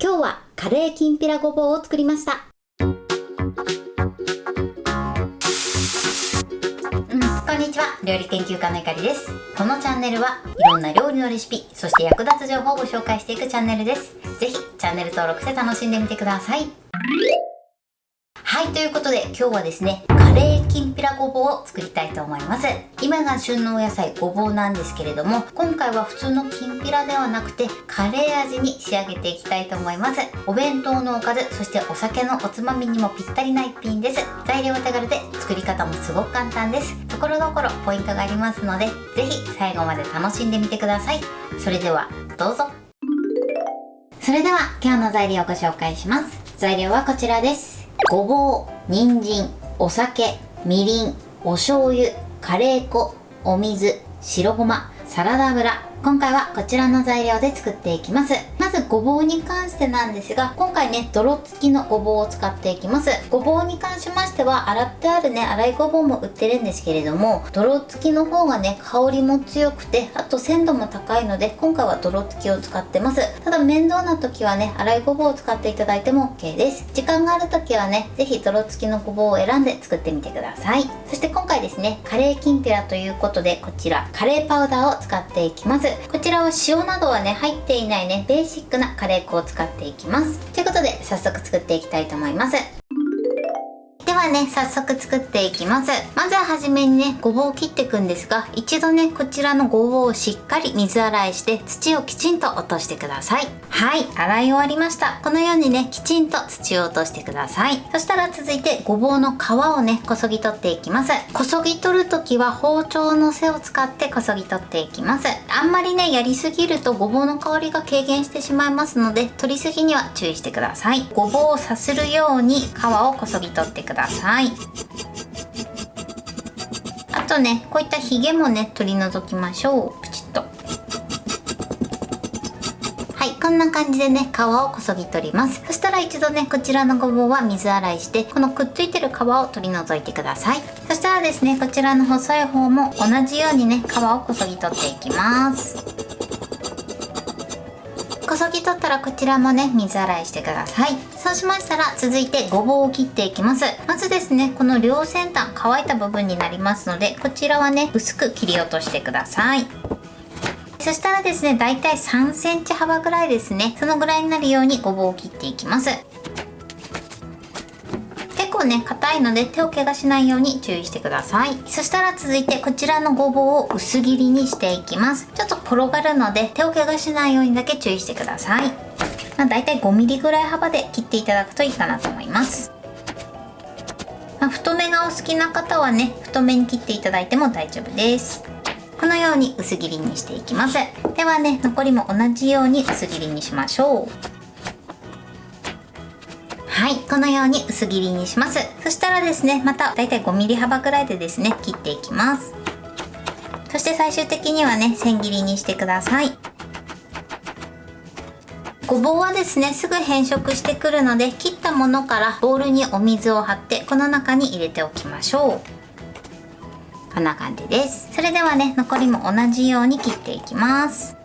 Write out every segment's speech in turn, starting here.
今日はカレーきんぴらごぼうを作りました。こんにちは、料理研究家のゆかりです。このチャンネルはいろんな料理のレシピ、そして役立つ情報をご紹介していくチャンネルです。ぜひチャンネル登録して楽しんでみてください。はい、ということで今日はですね、カレーきんぴらごぼうを作りたいと思います。今が旬のお野菜ごぼうなんですけれども、今回は普通のきんぴらではなくてカレー味に仕上げていきたいと思います。お弁当のおかず、そしてお酒のおつまみにもぴったりな一品です。材料は手軽で作り方もすごく簡単です。ところどころポイントがありますので、ぜひ最後まで楽しんでみてください。それではどうぞ。それでは今日の材料をご紹介します。材料はこちらです。ごぼう、人参、お酒、みりん、お醤油、カレー粉、お水、白ごま、サラダ油。今回はこちらの材料で作っていきます。まずごぼうに関してなんですが、今回ね、泥付きのごぼうを使っていきます。ごぼうに関しましては、洗ってあるね、洗いごぼうも売ってるんですけれども、泥付きの方がね、香りも強くて、あと鮮度も高いので、今回は泥付きを使ってます。ただ面倒な時はね、洗いごぼうを使っていただいても OK です。時間がある時はね、ぜひ泥付きのごぼうを選んで作ってみてください。そして今回ですね、カレーきんぴらということで、こちらカレーパウダーを使っていきます。こちらは塩などはね入っていないねベーシックなカレー粉を使っていきます。ということで早速作っていきたいと思います。ではね、早速作っていきます。まずは初めにね、ごぼうを切っていくんですが、一度ね、こちらのごぼうをしっかり水洗いして土をきちんと落としてください。はい、洗い終わりました。このようにね、きちんと土を落としてください。そしたら続いてごぼうの皮をね、こそぎ取っていきます。こそぎ取るときは包丁の背を使ってこそぎ取っていきます。あんまりね、やりすぎるとごぼうの香りが軽減してしまいますので、取りすぎには注意してください。ごぼうをさするように皮をこそぎ取ってください。あとね、こういったひげもね取り除きましょう。プチッと。はい、こんな感じでね、皮をこそぎ取ります。そしたら一度ね、こちらのごぼうは水洗いして、このくっついてる皮を取り除いてください。そしたらですね、こちらの細い方も同じようにね、皮をこそぎ取っていきます。こそぎ取ったらこちらもね、水洗いしてください。そうしましたら続いてごぼうを切っていきます。まずですね、この両先端乾いた部分になりますので、こちらはね薄く切り落としてください。そしたらですね、だいたい3センチ幅ぐらいですね、そのぐらいになるようにごぼうを切っていきます。結構ね硬いので手を怪我しないように注意してください。そしたら続いてこちらのごぼうを薄切りにしていきます。ちょっと転がるので手を怪我しないようにだけ注意してください。だいたい5ミリぐらい幅で切っていただくといいかなと思います。太めがお好きな方はね、太めに切っていただいても大丈夫です。このように薄切りにしていきます。ではね、残りも同じように薄切りにしましょう。はい、このように薄切りにします。そしたらですね、まただいたい5ミリ幅ぐらいでですね、切っていきます。そして最終的にはね、千切りにしてください。ごぼうはですね、すぐ変色してくるので、切ったものからボウルにお水を張ってこの中に入れておきましょう。こんな感じです。それではね、残りも同じように切っていきます。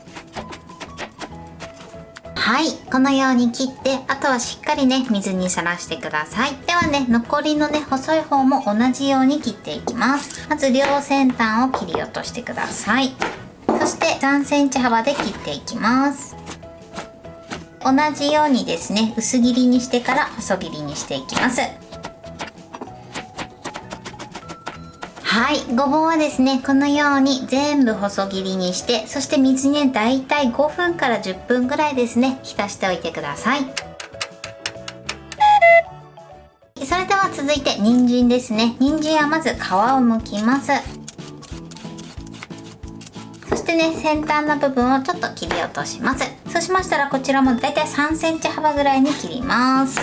はい、このように切って、あとはしっかりね、水にさらしてください。ではね、残りのね、細い方も同じように切っていきます。まず両先端を切り落としてください。そして3センチ幅で切っていきます。同じようにですね、薄切りにしてから細切りにしていきます。はい、ごぼうはですね、このように全部細切りにして、そして水にね、だいたい5分から10分ぐらいですね、浸しておいてください。それでは続いて人参ですね。人参はまず皮を剥きます。そしてね、先端の部分をちょっと切り落とします。そうしましたらこちらもだいたい3センチ幅ぐらいに切ります。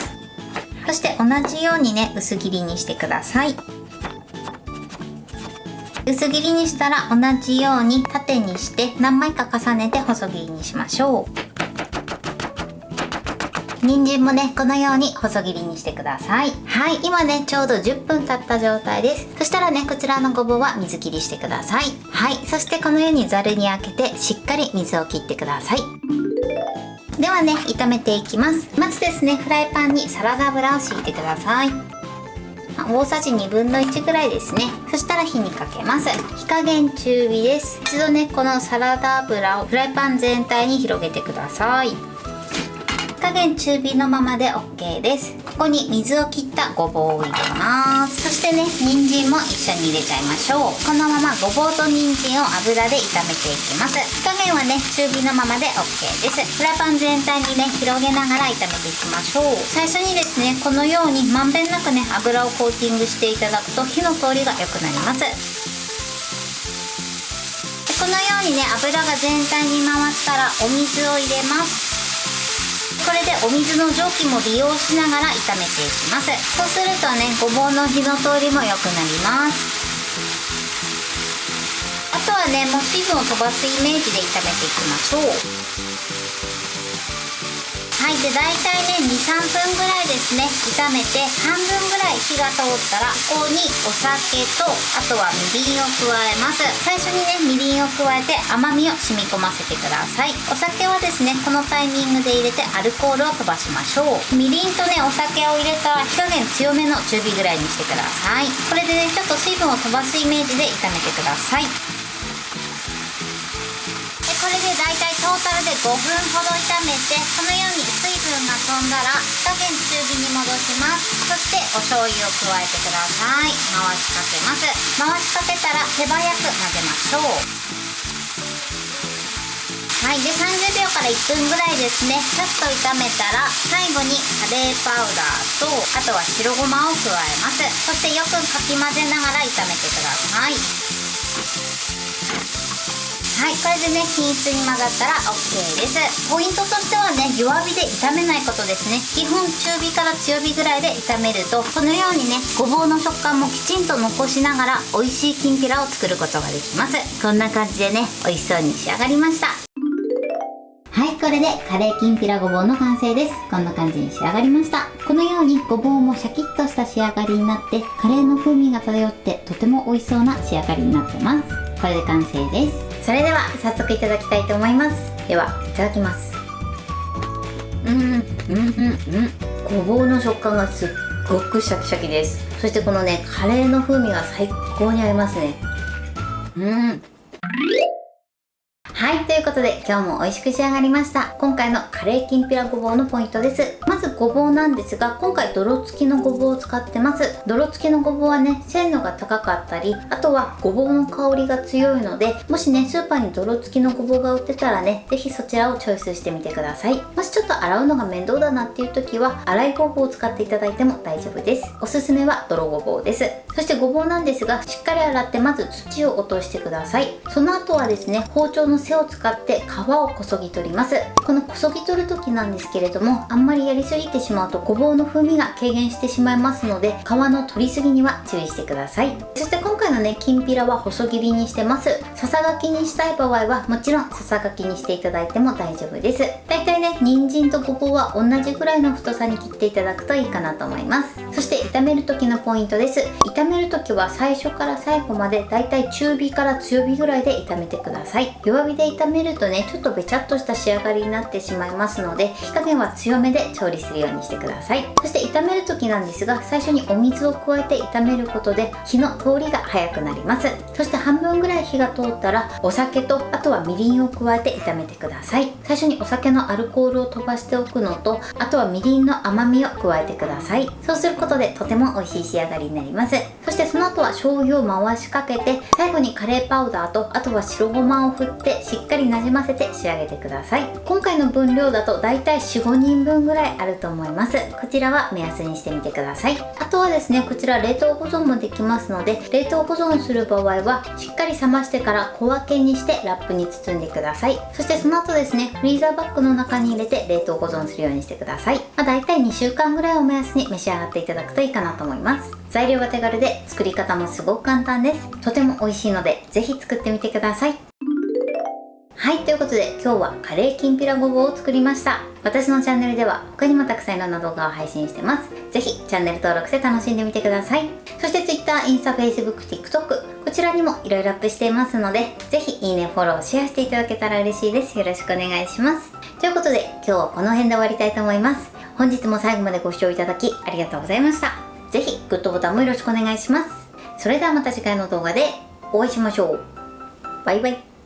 そして同じようにね、薄切りにしてください。薄切りにしたら同じように縦にして何枚か重ねて細切りにしましょう。人参もね、このように細切りにしてください。はい、今ね、ちょうど10分経った状態です。そしたらね、こちらのごぼうは水切りしてください。はい、そしてこのようにざるにあけてしっかり水を切ってください。ではね、炒めていきます。まずですね、フライパンにサラダ油を敷いてください。大さじ1/2ぐらいですね。そしたら火にかけます。火加減中火です。一度ね、このサラダ油をフライパン全体に広げてください。火加減中火のままで OK です。ここに水を切ったごぼうを入れます。そしてね、人参も一緒に入れちゃいましょう。このままごぼうと人参を油で炒めていきます。火加減はね、中火のままで OK です。フライパン全体にね、広げながら炒めていきましょう。最初にですね、このようにまんべんなくね、油をコーティングしていただくと火の通りが良くなります。このようにね、油が全体に回ったらお水を入れます。これでお水の蒸気も利用しながら炒めていきます。そうするとね、ごぼうの火の通りも良くなります。あとはね、もう水分を飛ばすイメージで炒めていきましょう。はい、で大体ね 2,3 分ぐらいですね炒めて、半分ぐらい火が通ったらここにお酒とあとはみりんを加えます。最初にねみりんを加えて甘みを染み込ませてください。お酒はですねこのタイミングで入れてアルコールを飛ばしましょう。みりんとねお酒を入れたら火加減強めの中火ぐらいにしてください。これでねちょっと水分を飛ばすイメージで炒めてください。これでだいたいトータルで5分ほど炒めて、このように水分が飛んだら火加減中火に戻します。そしてお醤油を加えてください。回しかけます。回しかけたら手早く混ぜましょう。はい、で30秒から1分ぐらいですねさっと炒めたら、最後にカレーパウダーとあとは白ごまを加えます。そしてよくかき混ぜながら炒めてください。はい、これでね均一に混ざったら OK です。ポイントとしてはね、弱火で炒めないことですね。基本中火から強火ぐらいで炒めると、このようにねごぼうの食感もきちんと残しながら美味しいきんぴらを作ることができます。こんな感じでね美味しそうに仕上がりました。はい、これでカレーきんぴらごぼうの完成です。こんな感じに仕上がりました。このようにごぼうもシャキッとした仕上がりになって、カレーの風味が漂ってとても美味しそうな仕上がりになってます。これで完成です。それでは早速いただきたいと思います。ではいただきます。ごぼうの食感がすっごくシャキシャキです。そしてこのねカレーの風味が最高に合いますね。はい、ということで今日も美味しく仕上がりました。今回のカレーきんぴらごぼうのポイントです。まずごぼうなんですが、今回泥付きのごぼうを使ってます。泥付きのごぼうはね鮮度が高かったり、あとはごぼうの香りが強いので、もしねスーパーに泥付きのごぼうが売ってたらね、ぜひそちらをチョイスしてみてください。もしちょっと洗うのが面倒だなっていう時は洗いごぼうを使っていただいても大丈夫です。おすすめは泥ごぼうです。そしてごぼうなんですが、しっかり洗ってまず土を落としてください。その後はですね包丁の背を使って皮をこそぎ取ります。このこそぎ取る時なんですけれども、あんまりやりすぎてしまうとごぼうの風味が軽減してしまいますので、皮の取りすぎには注意してください。そして今回のねきんぴらは細切りにしてます。ささがきにしたい場合はもちろんささがきにしていただいても大丈夫です。だいたいね人参とごぼうは同じぐらいの太さに切っていただくといいかなと思います。そして炒める時のポイントです。炒める時は最初から最後までだいたい中火から強火ぐらいで炒めてください。弱火で炒めるとねちょっとべちゃっとした仕上がりになってしまいますので、火加減は強めで調理するようにしてください。そして炒める時なんですが、最初にお水を加えて炒めることで火の通りが早くなります。そして半分ぐらい火が通ったらお酒とあとはみりんを加えて炒めてください。最初にお酒のアルコールを飛ばしておくのと、あとはみりんの甘みを加えてください。そうすることでとても美味しい仕上がりになります。そしてその後は醤油を回しかけて、最後にカレーパウダーとあとは白ごまを振ってしっかりなじませて仕上げてください。今回の分量だとだいたい 4,5 人分ぐらいあると思います。こちらは目安にしてみてください。あとはですねこちら冷凍保存もできますので、冷凍保存する場合はしっかり冷ましてから小分けにしてラップに包んでください。そしてその後ですねフリーザーバッグの中に入れて冷凍保存するようにしてください。だいたい2週間ぐらいを目安に召し上がっていただくといいかなと思います。材料は手軽で作り方もすごく簡単です。とても美味しいのでぜひ作ってみてください。はい、ということで今日はカレーきんぴらごぼうを作りました。私のチャンネルでは他にもたくさんいろんな動画を配信してます。ぜひチャンネル登録して楽しんでみてください。そして Twitter、インスタ、Facebook、TikTok こちらにもいろいろアップしていますので、ぜひいいね、フォロー、シェアしていただけたら嬉しいです。よろしくお願いします。ということで今日はこの辺で終わりたいと思います。本日も最後までご視聴いただきありがとうございました。ぜひグッドボタンもよろしくお願いします。それではまた次回の動画でお会いしましょう。バイバイ。